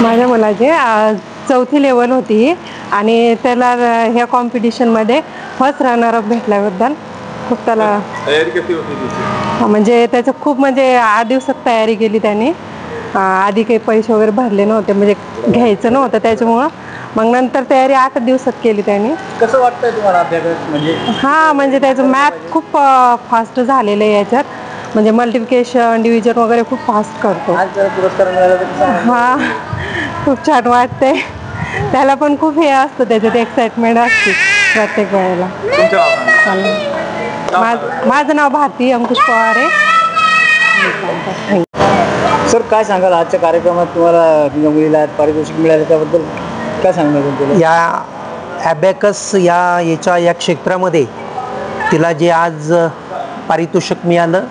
माझ्या मुलाची चौथी लेवल होती आणि त्याला ह्या कॉम्पिटिशनमध्ये फर्स्ट रनर अप भेटल्याबद्दल खूप त्याला तयारी कशी होती? म्हणजे त्याचं खूप म्हणजे 8 दिवसात तयारी केली त्याने. आधी काही पैसे वगैरे भरले नव्हते, म्हणजे घ्यायचं नव्हतं त्याच्यामुळं. मग नंतर तयारी 8 दिवसात केली त्याने. कसं वाटतंय तुम्हाला अभ्यास? म्हणजे म्हणजे त्याचं मॅथ खूप फास्ट झालेलं आहे याच्यात. म्हणजे मल्टिप्लिकेशन डिव्हिजन वगैरे खूप फास्ट करतो. आज पुरस्कार मिळाला खूप छान वाटतंय. त्याला पण खूप हे असतं, त्याच्यात एक्साइटमेंट असते प्रत्येक वेळेला. माझं नाव भारती अंकुश पवार आहे. सर, काय सांगाल आजच्या कार्यक्रमात तुम्हाला तुमच्या मुलीला पारितोषिक मिळालं त्याबद्दल काय सांगणार? या ॲबॅकस या क्षेत्रामध्ये तिला जे आज पारितोषिक मिळालं,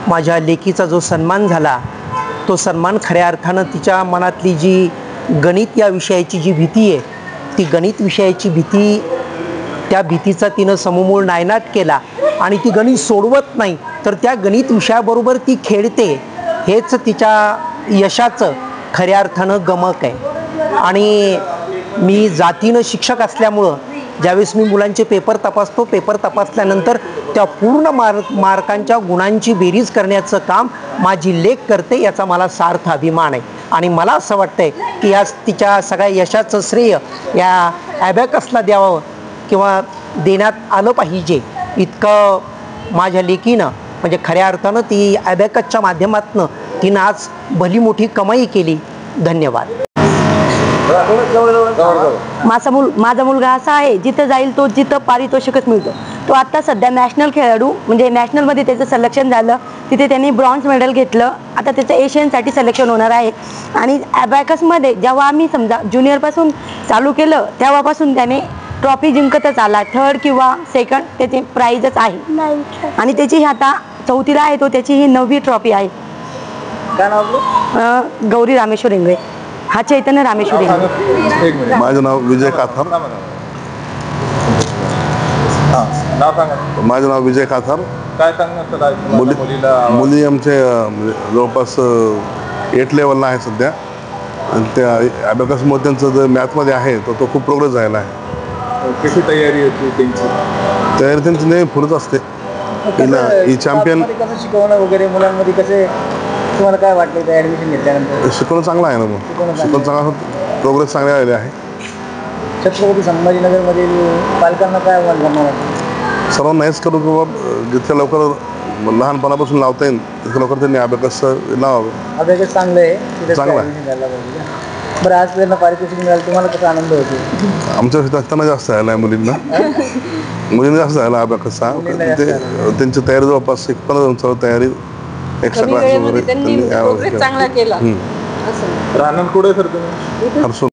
माझ्या लेकीचा जो सन्मान झाला, तो सन्मान खऱ्या अर्थानं तिच्या मनातली जी गणित या विषयाची जी भीती आहे, ती गणित विषयाची भीती, त्या भीतीचा तिनं समूळ नायनाट केला आणि ती गणित सोडवत नाही, तर त्या गणित विषयाबरोबर ती खेळते. हेच तिच्या यशाचं खऱ्या अर्थानं गमक आहे. आणि मी जातीनं शिक्षक असल्यामुळं ज्यावेळेस मी मुलांचे पेपर तपासतो, पेपर तपासल्यानंतर त्या पूर्ण मार्कांच्या गुणांची बेरीज करण्याचं काम माझी लेक करते, याचा मला सार्थ अभिमान आहे. आणि मला असं वाटतंय की या तिच्या सगळ्या यशाचं श्रेय या ॲबॅकसला द्यावं किंवा देण्यात आलं पाहिजे. इतकं माझ्या लेकीनं म्हणजे खऱ्या अर्थानं ती ॲबॅकसच्या माध्यमातून तिनं आज भली मोठी कमाई केली. धन्यवाद. माझा मुलगा असा आहे, जिथं जाईल तो जिथं पारितोषिकच मिळतो. तो आता सध्या नॅशनल खेळाडू, म्हणजे नॅशनलमध्ये त्याचं सिलेक्शन झालं, तिथे त्यांनी ब्रॉन्झ मेडल घेतलं. आता त्याचं एशियनसाठी सिलेक्शन होणार आहे. आणि ॲबॅकसमध्ये जेव्हा आम्ही समजा ज्युनियरपासून चालू केलं, तेव्हापासून त्याने ट्रॉफी जिंकतच आला. 3rd किंवा 2nd त्याचे प्राईजच आहे. आणि त्याची आता 4थीला आहे तो, त्याची ही 9वी ट्रॉफी आहे. काय नाव? गौरी रामेश्वर इंगळे. हा चैतन्य रामेश्वर इंगळे. माझं नाव विजय काथार. माझं नाव विजय काथार. काय सांगणार मुली आमचे जवळपास 8 लेवलला आहे सध्या. आणि त्या ॲबॅकसमध्ये त्यांचं जर मॅथमध्ये आहे तर तो खूप प्रोग्रेस झालेला आहे. कशी तयारी होती त्यांची? तयारी त्यांची नेहमी पुढंच असते. ही चॅम्पियन शिकवणं वगैरे मुलांमध्ये कसे, तुम्हाला काय वाटलं ते ॲडमिशन घेतल्यानंतर? शिकवणं चांगलं आहे ना. मग शिकवणं चांगला, प्रोग्रेस चांगले आलेले आहे. छत्रपती संभाजीनगरमधील पालकांना काय आव्हान करणार? सर्वांना हेच करू की बाबा जितक्या लवकर लहानपणापासून लावता येईल तितक्या लवकर त्यांनी ॲबॅकसचं लावावं. ॲबॅकस चांगलं आहे, चांगलं आहे. बरं, आज त्यांना पारितोषिक मिळालं, तुम्हाला कसा आनंद होतो? आमच्या त्यांना जास्त झाला आहे, मुलींना जास्त झाला ॲबॅकसचा. त्यांची तयारी जवळपास 15 दिवसावर तयारी एक्स्ट्रा क्लास वगैरे चांगला केला. राहणार कुठे सर तुम्ही?